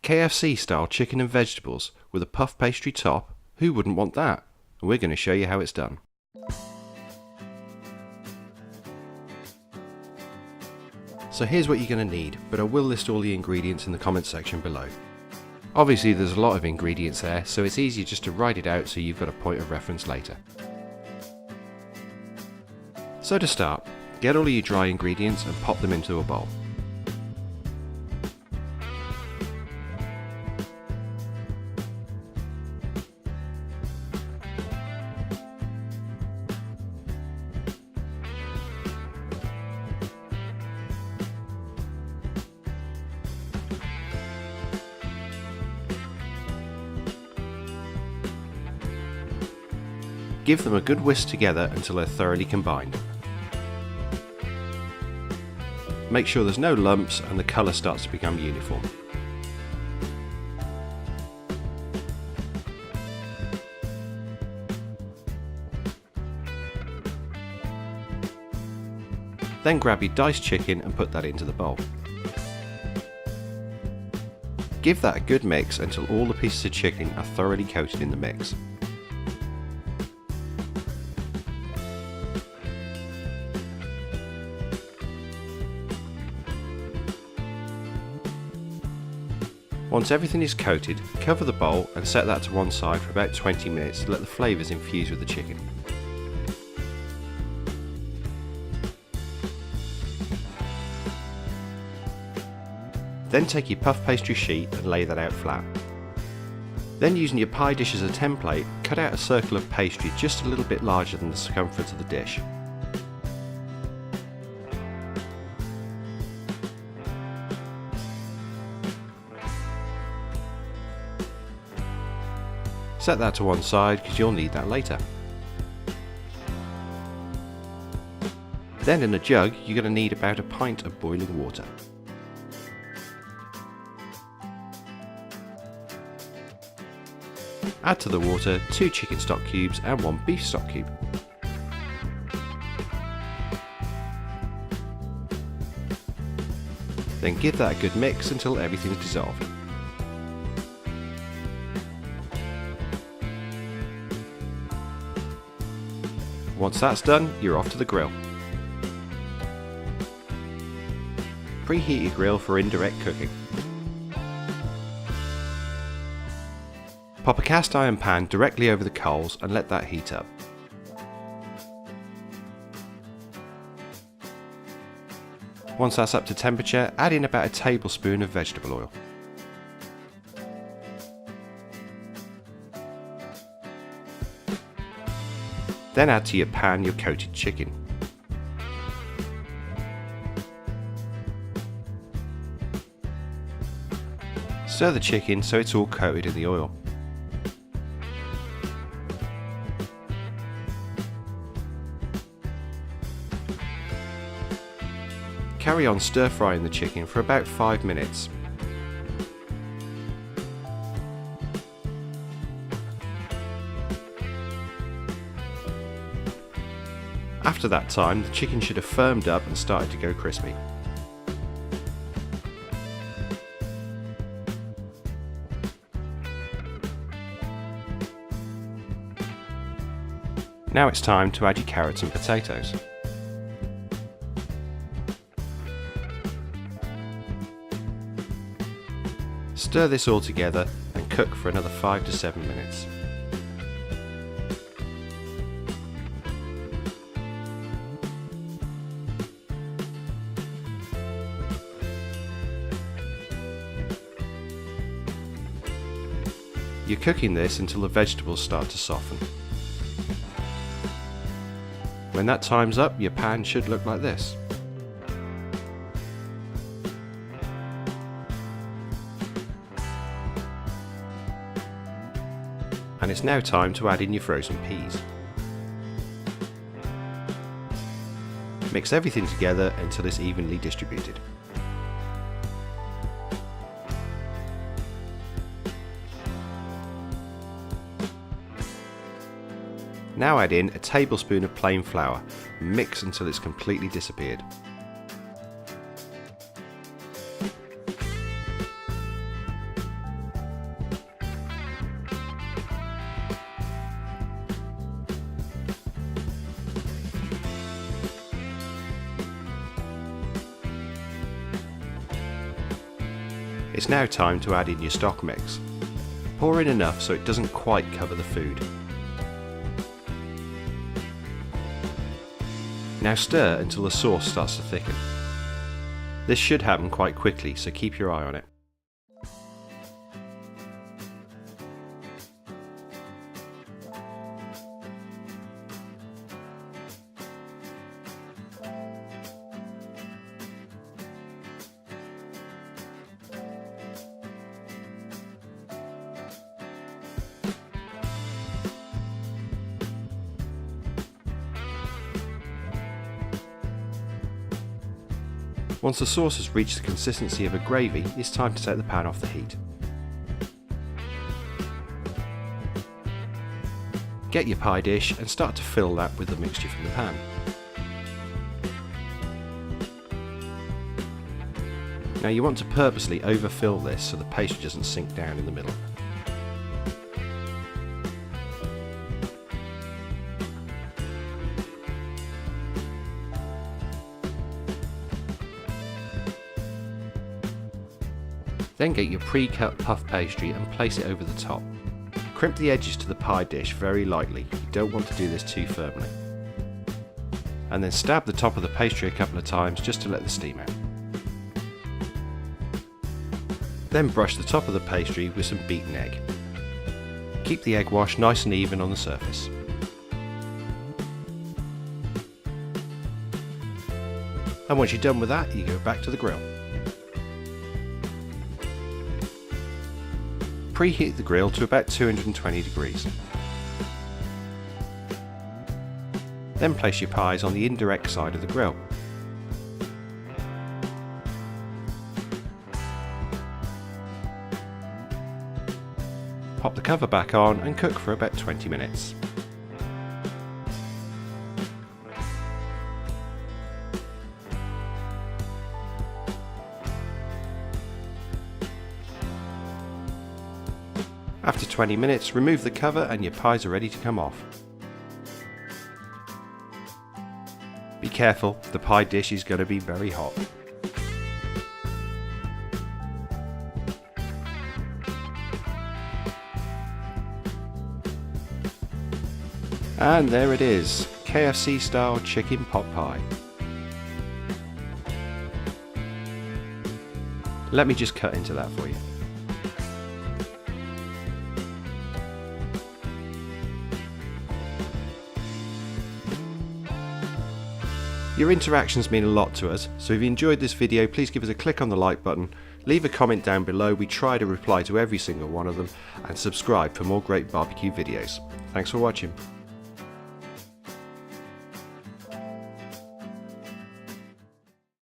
KFC style chicken and vegetables with a puff pastry top. Who wouldn't want that? And we're going to show you how it's done. So here's what you're going to need, but I will list all the ingredients in the comment section below. Obviously there's a lot of ingredients there, so it's easier just to write it out so you've got a point of reference later. So to start, get all of your dry ingredients and pop them into a bowl. Give them a good whisk together until they're thoroughly combined. Make sure there's no lumps and the colour starts to become uniform. Then grab your diced chicken and put that into the bowl. Give that a good mix until all the pieces of chicken are thoroughly coated in the mix. Once everything is coated, cover the bowl and set that to one side for about 20 minutes to let the flavours infuse with the chicken. Then take your puff pastry sheet and lay that out flat. Then, using your pie dish as a template, cut out a circle of pastry just a little bit larger than the circumference of the dish. Set that to one side because you'll need that later. Then in a jug you're going to need about a pint of boiling water. Add to the water 2 chicken stock cubes and 1 beef stock cube. Then give that a good mix until everything is dissolved. Once that's done, you're off to the grill. Preheat your grill for indirect cooking. Pop a cast iron pan directly over the coals and let that heat up. Once that's up to temperature, add in about a tablespoon of vegetable oil. Then add to your pan your coated chicken. Stir the chicken so it's all coated in the oil. Carry on stir frying the chicken for about 5 minutes. After that time, the chicken should have firmed up and started to go crispy. Now it's time to add your carrots and potatoes. Stir this all together and cook for another 5 to 7 minutes. You're cooking this until the vegetables start to soften. When that time's up, your pan should look like this. And it's now time to add in your frozen peas. Mix everything together until it's evenly distributed. Now add in a tablespoon of plain flour and mix until it's completely disappeared. It's now time to add in your stock mix. Pour in enough so it doesn't quite cover the food. Now stir until the sauce starts to thicken. This should happen quite quickly, so keep your eye on it. Once the sauce has reached the consistency of a gravy, it's time to take the pan off the heat. Get your pie dish and start to fill that with the mixture from the pan. Now you want to purposely overfill this so the pastry doesn't sink down in the middle. Then get your pre-cut puff pastry and place it over the top. Crimp the edges to the pie dish very lightly, you don't want to do this too firmly. And then stab the top of the pastry a couple of times just to let the steam out. Then brush the top of the pastry with some beaten egg. Keep the egg wash nice and even on the surface. And once you're done with that, you go back to the grill. Preheat the grill to about 220 degrees. Then place your pies on the indirect side of the grill. Pop the cover back on and cook for about 20 minutes. After 20 minutes, remove the cover and your pies are ready to come off. Be careful, the pie dish is going to be very hot. And there it is, KFC style chicken pot pie. Let me just cut into that for you. Your interactions mean a lot to us, so if you enjoyed this video, please give us a click on the like button, leave a comment down below, we try to reply to every single one of them, and subscribe for more great barbecue videos. Thanks for watching.